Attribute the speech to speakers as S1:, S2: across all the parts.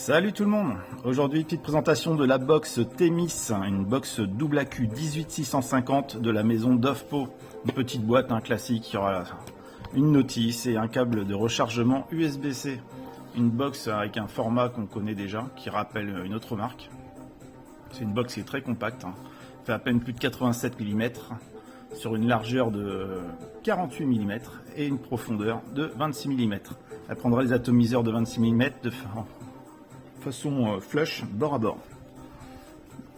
S1: Salut tout le monde. Aujourd'hui, petite présentation de la box Themis, une box double AQ 18650 de la maison Dovpo. Une petite boîte, un classique, il y aura une notice et un câble de rechargement USB-C. Une box avec un format qu'on connaît déjà, qui rappelle une autre marque. C'est une box qui est très compacte, fait à peine plus de 87 mm, sur une largeur de 48 mm et une profondeur de 26 mm. Elle prendra les atomiseurs de 26 mm de façon flush, bord à bord.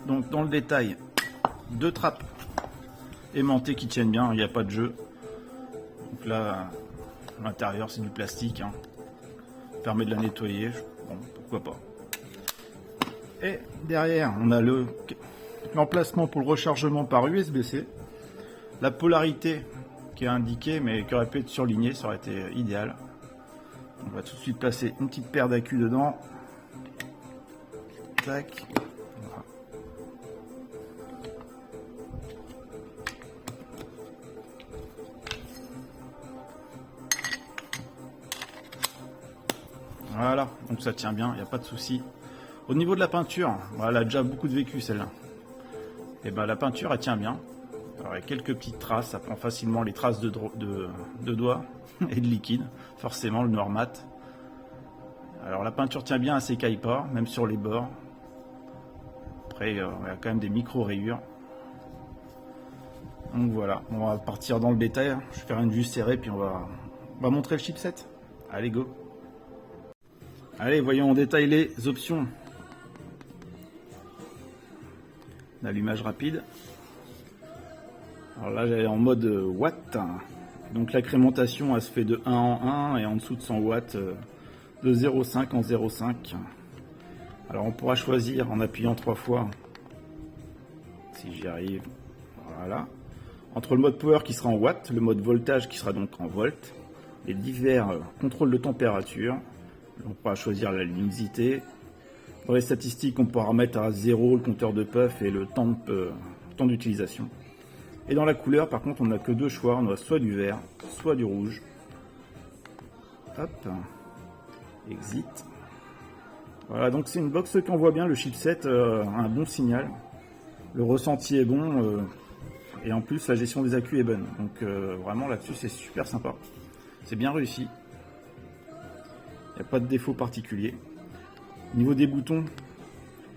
S1: Donc dans le détail, deux trappes aimantées qui tiennent bien, il n'y a pas de jeu. Donc là, l'intérieur c'est du plastique, permet de la nettoyer, bon, pourquoi pas. Et derrière, on a l'emplacement pour le rechargement par USB-C. La polarité qui est indiquée, mais qui aurait pu être surlignée, ça aurait été idéal. On va tout de suite placer une petite paire d'accus dedans. Tac. Voilà, donc ça tient bien, il n'y a pas de souci. Au niveau de la peinture, elle a déjà beaucoup de vécu celle-là. Et ben la peinture elle tient bien. Alors, il y a quelques petites traces, ça prend facilement les traces de doigts et de liquide, forcément le noir mat. Alors la peinture tient bien, elle s'écaille pas, même sur les bords. Après il y a quand même des micro rayures. Donc voilà, on va partir dans le détail. Je vais faire une vue serrée puis on va montrer le chipset. Allez go. Allez, voyons en détail les options. L'allumage rapide. Alors là, j'ai en mode watts. Donc l'incrémentation, elle se fait de 1 en 1 et en dessous de 100 watts de 0,5 en 0,5. Alors on pourra choisir en appuyant 3 fois, si j'y arrive. Voilà. Entre le mode power qui sera en watts, le mode voltage qui sera donc en volts, les divers contrôles de température. On pourra choisir la luminosité. Dans les statistiques, on pourra mettre à 0 le compteur de puff et le temps d'utilisation. Et dans la couleur, par contre, on n'a que deux choix. On a soit du vert, soit du rouge. Hop. Exit. Voilà, donc c'est une box qui envoie bien. Le chipset a un bon signal. Le ressenti est bon. Et en plus, la gestion des accus est bonne. Donc vraiment, là-dessus, c'est super sympa. C'est bien réussi. Il n'y a pas de défaut particulier. Au niveau des boutons,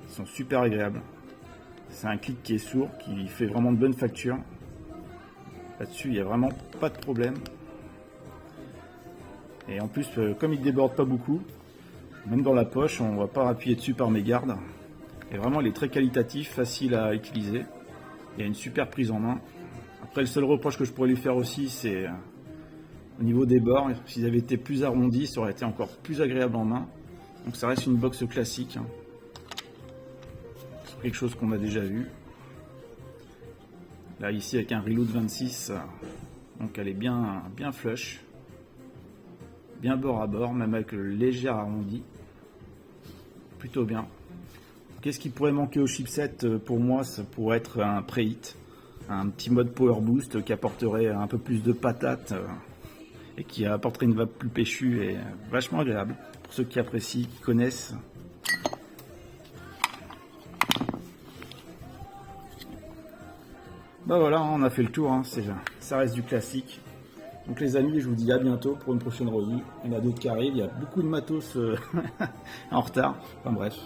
S1: ils sont super agréables. C'est un clic qui est sourd, qui fait vraiment de bonne facture. Là-dessus, il n'y a vraiment pas de problème. Et en plus, comme il ne déborde pas beaucoup, même dans la poche, on ne va pas appuyer dessus par mégarde. Et vraiment, il est très qualitatif, facile à utiliser. Il y a une super prise en main. Après, le seul reproche que je pourrais lui faire aussi, c'est au niveau des bords. S'ils avaient été plus arrondis, ça aurait été encore plus agréable en main. Donc ça reste une box classique. C'est quelque chose qu'on a déjà vu. Là ici avec un reload 26, donc elle est bien flush, bien bord à bord, même avec le léger arrondi, plutôt bien. Qu'est-ce qui pourrait manquer au chipset? Pour moi, ça pourrait être un preheat, un petit mode power boost qui apporterait un peu plus de patate et qui apporterait une vape plus péchue et vachement agréable pour ceux qui apprécient, qui connaissent. Bah voilà, on a fait le tour, ça reste du classique. Donc les amis, je vous dis à bientôt pour une prochaine revue. Il y en a d'autres qui arrivent, il y a beaucoup de matos en retard. Enfin bref.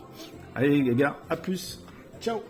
S1: Allez les gars, à plus. Ciao.